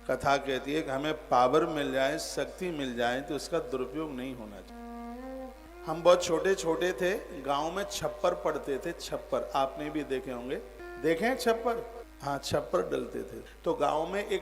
कथा कहती है कि हमें पावर मिल जाए, शक्ति मिल जाए, तो उसका दुरुपयोग नहीं होना चाहिए। हम बहुत छोटे छोटे थे, गांव में छप्पर पड़ते थे। छप्पर आपने भी देखे होंगे, देखे हैं छप्पर? हाँ, छप्पर डलते थे। तो गांव में एक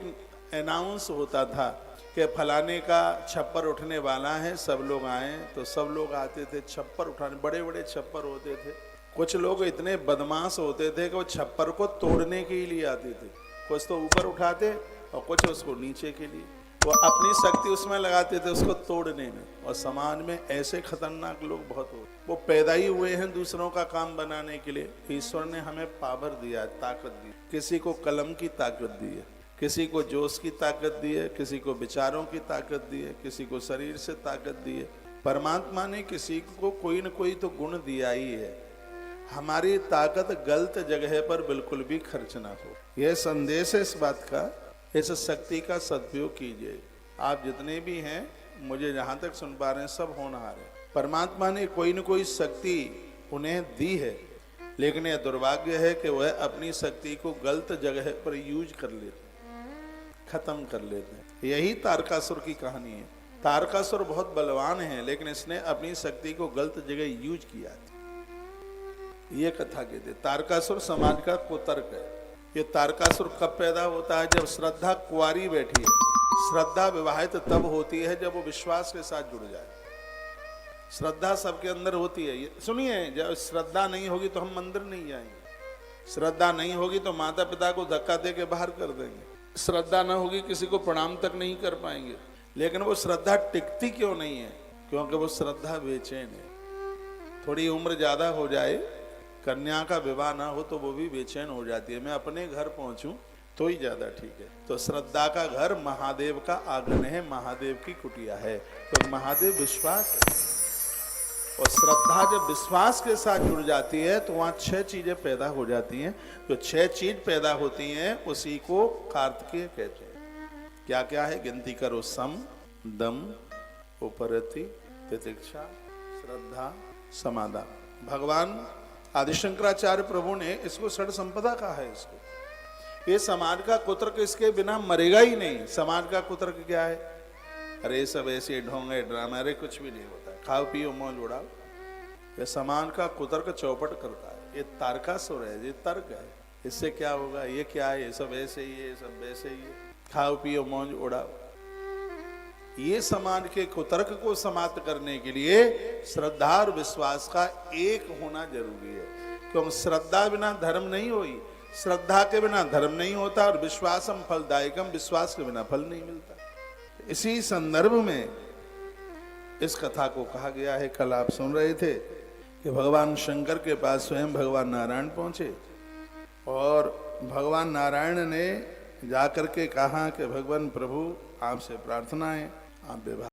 अनाउंस होता था कि फलाने का छप्पर उठने वाला है, सब लोग आए। तो सब लोग आते थे छप्पर उठाने। बड़े बड़े छप्पर होते थे। कुछ लोग इतने बदमाश होते थे कि वो छप्पर को तोड़ने के लिए आते थे। कुछ तो ऊपर उठाते और कुछ उसको नीचे के लिए। वो अपनी शक्ति उसमें लगाते थे, उसको तोड़ने में। और समाज में ऐसे खतरनाक लोग बहुत होते। वो पैदा ही हुए हैं दूसरों का काम बनाने के लिए। ईश्वर ने हमें पावर दिया है, ताकत दी। किसी को कलम की ताकत दी है, किसी को जोश की ताकत दी है, किसी को विचारों की ताकत दी है, किसी को शरीर से ताकत दी है। परमात्मा ने किसी को कोई न कोई तो गुण दिया ही है। हमारी ताकत गलत जगह पर बिल्कुल भी खर्च ना हो, यह संदेश है इस बात का। इस शक्ति का सदुपयोग कीजिए। आप जितने भी हैं, मुझे जहां तक सुन पा रहे हैं, सब होनहार है। परमात्मा ने कोई न कोई शक्ति उन्हें दी है, लेकिन यह दुर्भाग्य है कि वह अपनी शक्ति को गलत जगह पर यूज कर लेते, खत्म कर लेते हैं। यही तारकासुर की कहानी है। तारकासुर बहुत बलवान है, लेकिन इसने अपनी शक्ति को गलत जगह यूज किया। ये कथा कहते। तारकासुर समाज का कुतर्क है। ये तारकासुर कब पैदा होता है? जब श्रद्धा कुंवारी बैठी है। श्रद्धा विवाहित तब होती है जब वो विश्वास के साथ जुड़ जाए। श्रद्धा सबके अंदर होती है। सुनिए, जब श्रद्धा नहीं होगी तो हम मंदिर नहीं जाएंगे। श्रद्धा नहीं होगी तो माता पिता को धक्का दे के बाहर कर देंगे। श्रद्धा न होगी, किसी को प्रणाम तक नहीं कर पाएंगे। लेकिन वो श्रद्धा टिकती क्यों नहीं है? क्योंकि वो श्रद्धा बेचैन है। थोड़ी उम्र ज्यादा हो जाए, कन्या का विवाह ना हो, तो वो भी बेचैन हो जाती है। मैं अपने घर पहुंचूं तो ही ज्यादा ठीक है। तो श्रद्धा का घर महादेव का आंगन है, महादेव की कुटिया है। तो महादेव विश्वास है, और श्रद्धा जब विश्वास के साथ जुड़ जाती है तो वहां 6 चीजें पैदा हो जाती हैं। जो 6 चीज पैदा होती हैं उसी को कार्तिकेय कहते हैं। क्या क्या है? गिनती करो। सम, दम, उपरति, तितिक्षा, श्रद्धा, समाधान। भगवान आदिशंकराचार्य प्रभु ने इसको षड संपदा कहा है। इसको, ये समाज का कुतर्क इसके बिना मरेगा ही नहीं। समाज का कुतर्क क्या है? अरे सब ऐसे ढोंगे ड्रामा, अरे कुछ भी नहीं होता है, खाओ पियो मौज उड़ाओ। ये समाज का कुतर्क चौपट करता है। ये तारकासुर है, ये तर्क है। इससे क्या होगा? ये क्या है? ये सब ऐसे ही है, सब वैसे ही है, खाओ पियो मौज उड़ाओ। ये समाज के कुतर्क को समाप्त करने के लिए श्रद्धा और विश्वास का एक होना जरूरी है। क्योंकि श्रद्धा बिना धर्म नहीं हुई, श्रद्धा के बिना धर्म नहीं होता, और विश्वासम फलदायकम, विश्वास के बिना फल नहीं मिलता। इसी संदर्भ में इस कथा को कहा गया है। कल आप सुन रहे थे कि भगवान शंकर के पास स्वयं भगवान नारायण पहुंचे, और भगवान नारायण ने जाकर के कहा कि भगवान प्रभु, आपसे प्रार्थना है, आप विवाह